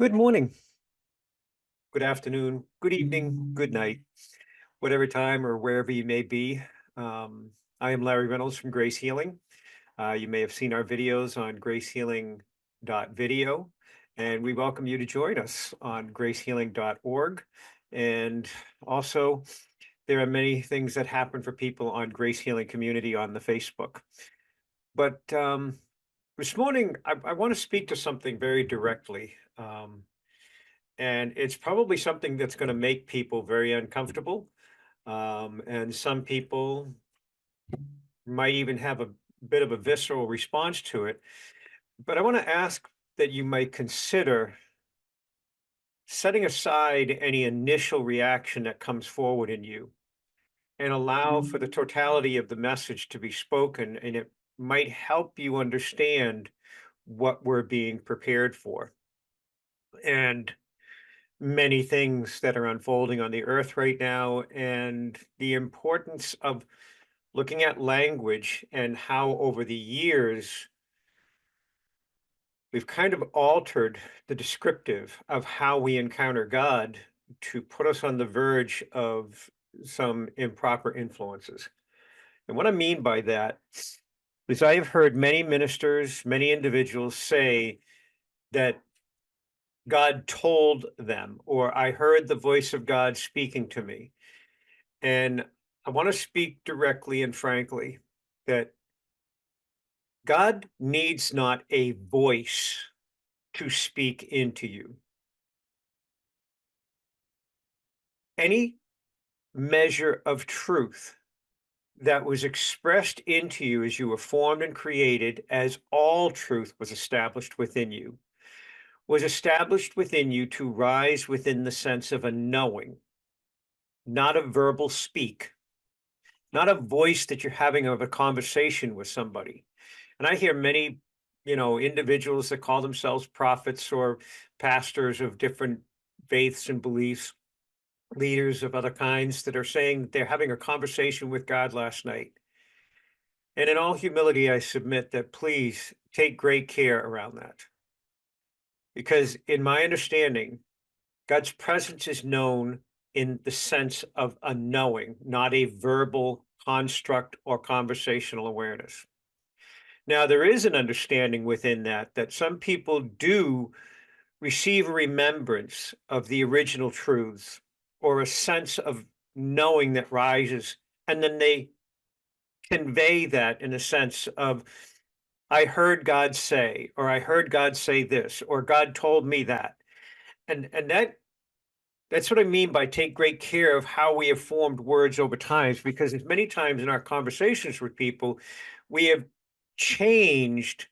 Good morning, good afternoon, good evening, good night, whatever time or wherever you may be. Um, I am Larry Reynolds from Grace Healing. You may have seen our videos on gracehealing.video, and we welcome you to join us on gracehealing.org. And also, there are many things that happen for people on Grace Healing Community on the Facebook. But this morning, I want to speak to something very directly. And it's probably something that's going to make people very uncomfortable. And some people might even have a bit of a visceral response to it. But I want to ask that you might consider setting aside any initial reaction that comes forward in you and allow for the totality of the message to be spoken. And it might help you understand what we're being prepared for. And many things that are unfolding on the earth right now, and the importance of looking at language and how over the years we've kind of altered the descriptive of how we encounter God to put us on the verge of some improper influences. And what I mean by that is I have heard many ministers, many individuals say that God told them, or I heard the voice of God speaking to me. And I want to speak directly and frankly that God needs not a voice to speak into you. Any measure of truth that was expressed into you as you were formed and created, as all truth was established within you, was established within you to rise within the sense of a knowing, not a verbal speak, not a voice that you're having of a conversation with somebody. And I hear many, individuals that call themselves prophets or pastors of different faiths and beliefs, leaders of other kinds that are saying that they're having a conversation with God last night. And in all humility, I submit that please take great care around that. Because in my understanding, God's presence is known in the sense of a knowing, not a verbal construct or conversational awareness. Now, there is an understanding within that some people do receive a remembrance of the original truths or a sense of knowing that rises, and then they convey that in a sense of, I heard God say, or I heard God say this, or God told me that. And that's what I mean by take great care of how we have formed words over times, because as many times in our conversations with people, we have changed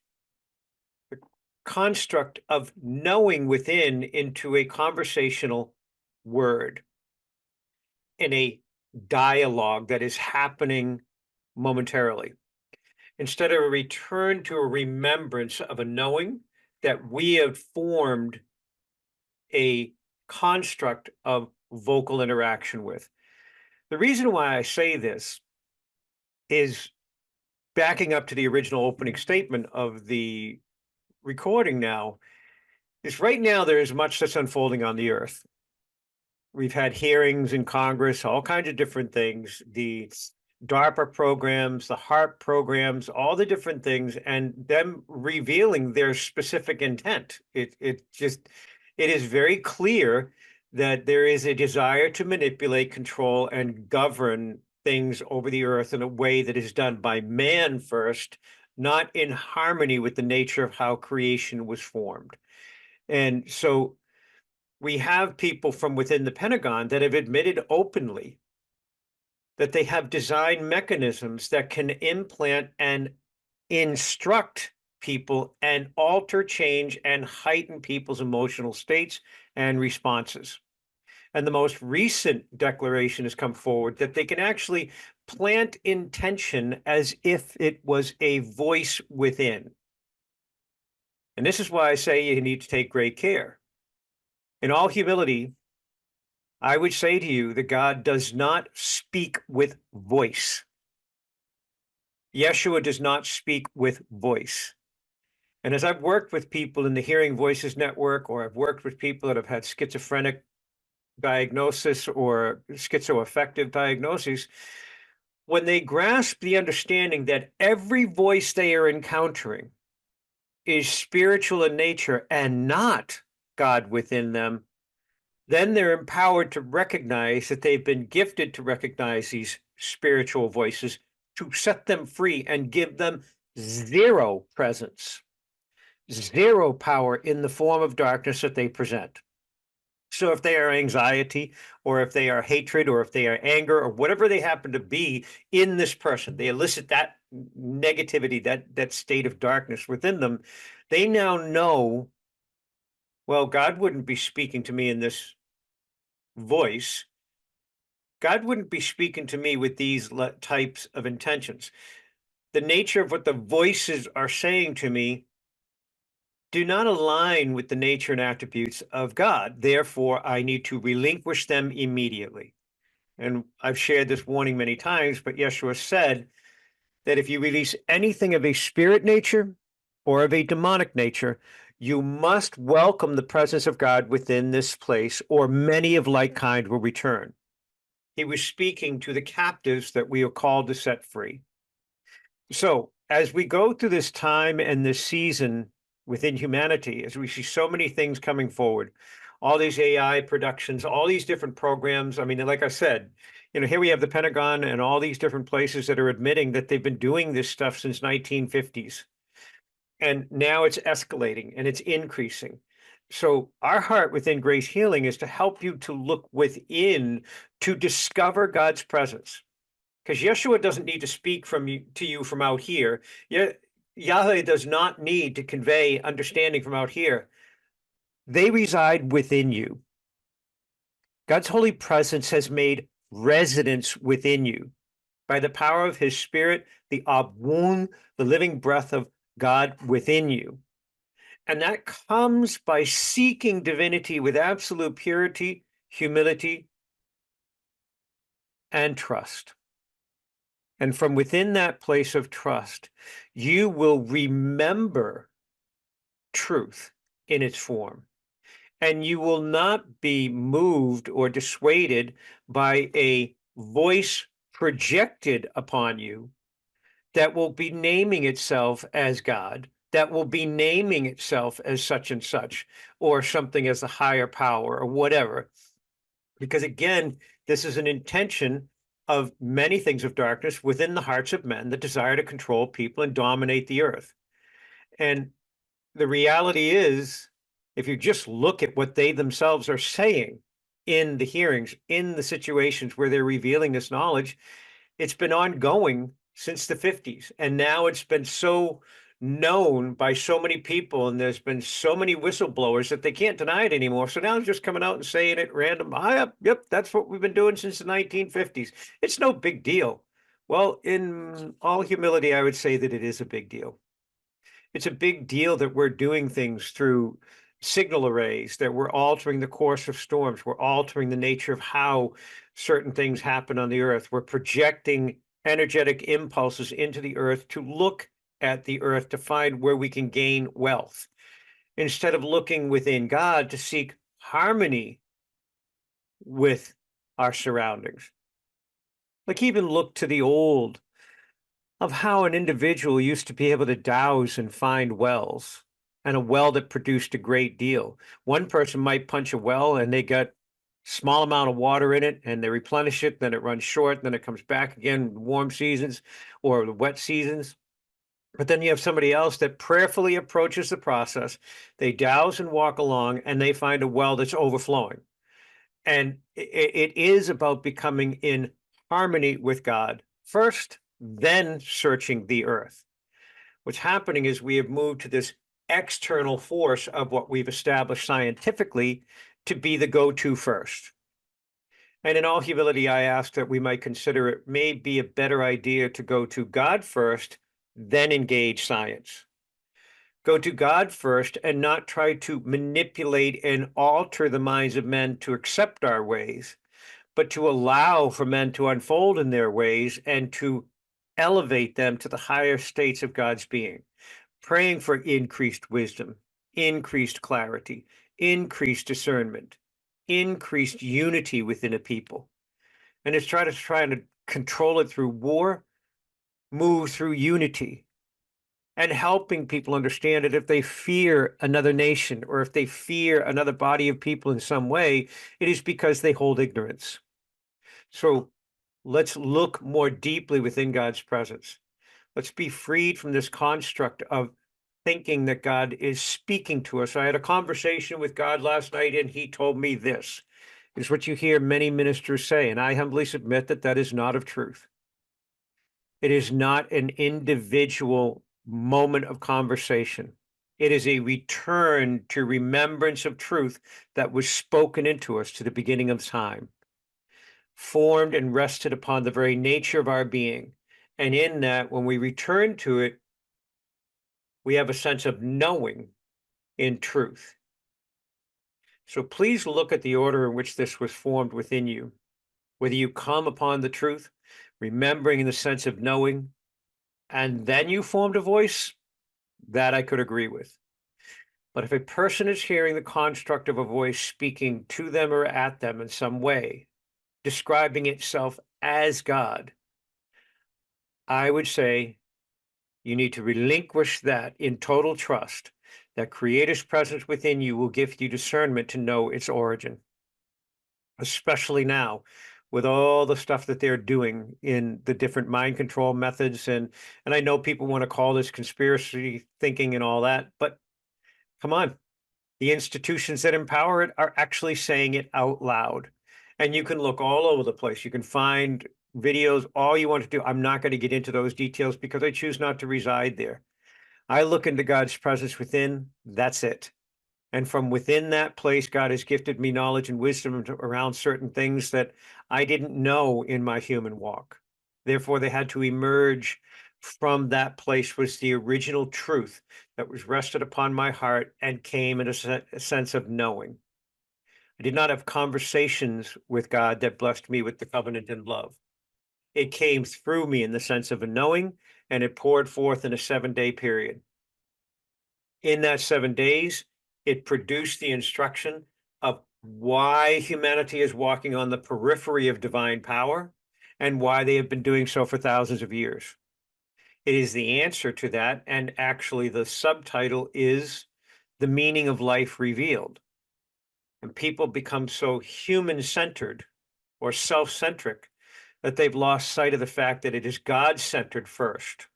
the construct of knowing within into a conversational word in a dialogue that is happening momentarily, instead of a return to a remembrance of a knowing that we have formed a construct of vocal interaction with. The reason why I say this is backing up to the original opening statement of the recording now, is right now there is much that's unfolding on the earth. We've had hearings in Congress, all kinds of different things, the DARPA programs, the HARP programs, all the different things, and them revealing their specific intent. It is very clear that there is a desire to manipulate, control, and govern things over the earth in a way that is done by man first, not in harmony with the nature of how creation was formed. And so we have people from within the Pentagon that have admitted openly that they have design mechanisms that can implant and instruct people and alter, change, and heighten people's emotional states and responses. And the most recent declaration has come forward that they can actually plant intention as if it was a voice within. And this is why I say you need to take great care. In all humility, I would say to you that God does not speak with voice. Yeshua does not speak with voice. And as I've worked with people in the Hearing Voices Network, or I've worked with people that have had schizophrenic diagnosis or schizoaffective diagnoses, when they grasp the understanding that every voice they are encountering is spiritual in nature and not God within them, then they're empowered to recognize that they've been gifted to recognize these spiritual voices, to set them free and give them zero presence, zero power in the form of darkness that they present. So if they are anxiety, or if they are hatred, or if they are anger, or whatever they happen to be in this person, they elicit that negativity, that state of darkness within them. They now know, well, God wouldn't be speaking to me in this voice. God wouldn't be speaking to me with these types of intentions. The nature of what the voices are saying to me do not align with the nature and attributes of God. Therefore, I need to relinquish them immediately. And I've shared this warning many times, but Yeshua said that if you release anything of a spirit nature or of a demonic nature, you must welcome the presence of God within this place, or many of like kind will return. He was speaking to the captives that we are called to set free. So, as we go through this time and this season within humanity, as we see so many things coming forward, all these AI productions, all these different programs. I mean, like I said, here we have the Pentagon and all these different places that are admitting that they've been doing this stuff since 1950s. And now it's escalating and it's increasing. So our heart within Grace Healing is to help you to look within, to discover God's presence, because Yeshua doesn't need to speak to you from out here. Yahweh does not need to convey understanding from out here. They reside within you. God's holy presence has made residence within you by the power of his spirit, the Abun, the living breath of God within you. And that comes by seeking divinity with absolute purity, humility, and trust. And from within that place of trust, you will remember truth in its form. And you will not be moved or dissuaded by a voice projected upon you that will be naming itself as God, that will be naming itself as such and such, or something as a higher power, or whatever. Because again, this is an intention of many things of darkness within the hearts of men, the desire to control people and dominate the earth. And the reality is, if you just look at what they themselves are saying in the hearings, in the situations where they're revealing this knowledge, it's been ongoing since the 50s. And now it's been so known by so many people, and there's been so many whistleblowers that they can't deny it anymore. So now it's just coming out and saying it random. Yep, that's what we've been doing since the 1950s. It's no big deal. Well, in all humility, I would say that it is a big deal. It's a big deal that we're doing things through signal arrays, that we're altering the course of storms, we're altering the nature of how certain things happen on the earth. We're projecting energetic impulses into the earth to look at the earth to find where we can gain wealth, instead of looking within God to seek harmony with our surroundings. Like, even look to the old of how an individual used to be able to douse and find wells, and a well that produced a great deal. One person might punch a well and they got small amount of water in it, and they replenish it, then it runs short, then it comes back again in warm seasons or the wet seasons. But then you have somebody else that prayerfully approaches the process. They douse and walk along, and they find a well that's overflowing. And it is about becoming in harmony with God first, then searching the earth. What's happening is we have moved to this external force of what we've established scientifically to be the go-to first. And in all humility, I ask that we might consider it may be a better idea to go to God first, then engage science. Go to God first and not try to manipulate and alter the minds of men to accept our ways, but to allow for men to unfold in their ways and to elevate them to the higher states of God's being. praying for increased wisdom, increased clarity, increased discernment, increased unity within a people. And it's trying to control it through war, move through unity, and helping people understand that if they fear another nation or if they fear another body of people in some way, it is because they hold ignorance. So let's look more deeply within God's presence. Let's be freed from this construct of thinking that God is speaking to us. I had a conversation with God last night, and he told me this is what you hear many ministers say. And I humbly submit that that is not of truth. It is not an individual moment of conversation. It is a return to remembrance of truth that was spoken into us to the beginning of time, formed and rested upon the very nature of our being. And in that, when we return to it, we have a sense of knowing in truth. So please look at the order in which this was formed within you. Whether you come upon the truth, remembering in the sense of knowing, and then you formed a voice, that I could agree with. But if a person is hearing the construct of a voice speaking to them or at them in some way, describing itself as God, I would say you need to relinquish that in total trust that Creator's presence within you will give you discernment to know its origin, especially now with all the stuff that they're doing in the different mind control methods. And I know people want to call this conspiracy thinking and all that, but come on. The institutions that empower it are actually saying it out loud. And you can look all over the place. You can find videos, all you want to do. I'm not going to get into those details because I choose not to reside there. I look into God's presence within, that's it. And from within that place, God has gifted me knowledge and wisdom around certain things that I didn't know in my human walk. Therefore, they had to emerge from that place was the original truth that was rested upon my heart and came in a sense of knowing. I did not have conversations with God that blessed me with the covenant and love. It came through me in the sense of a knowing, and it poured forth in a 7-day period. In that 7 days, it produced the instruction of why humanity is walking on the periphery of divine power and why they have been doing so for thousands of years. It is the answer to that, and actually the subtitle is The Meaning of Life Revealed. And people become so human-centered or self-centric that they've lost sight of the fact that it is God-centered first,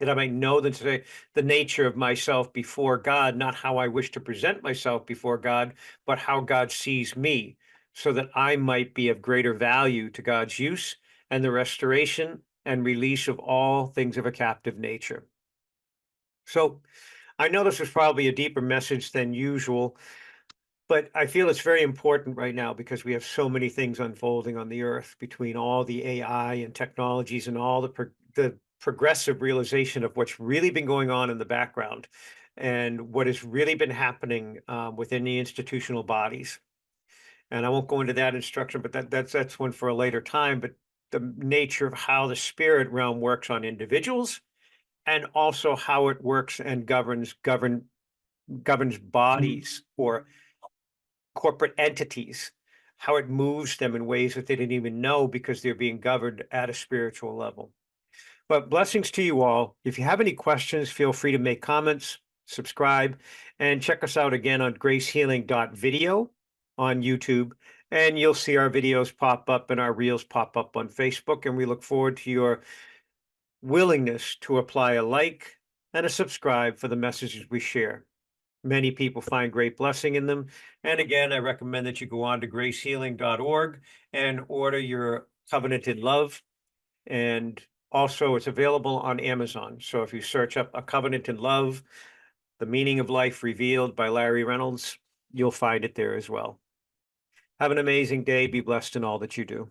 that I might know the nature of myself before God, not how I wish to present myself before God, but how God sees me, so that I might be of greater value to God's use and the restoration and release of all things of a captive nature. So I know this was probably a deeper message than usual, but I feel it's very important right now because we have so many things unfolding on the earth between all the AI and technologies and all the progressive realization of what's really been going on in the background and what has really been happening within the institutional bodies. And I won't go into that instruction, but that's one for a later time. But the nature of how the spirit realm works on individuals and also how it works and governs bodies or corporate entities, how it moves them in ways that they didn't even know because they're being governed at a spiritual level. But blessings to you all. If you have any questions, feel free to make comments, subscribe, and check us out again on gracehealing.video on YouTube. And you'll see our videos pop up and our reels pop up on Facebook. And we look forward to your willingness to apply a like and a subscribe for the messages we share. Many people find great blessing in them. And again, I recommend that you go on to gracehealing.org and order your Covenant in Love. And also, it's available on Amazon. So if you search up A Covenant in Love, The Meaning of Life Revealed by Larry Reynolds, you'll find it there as well. Have an amazing day. Be blessed in all that you do.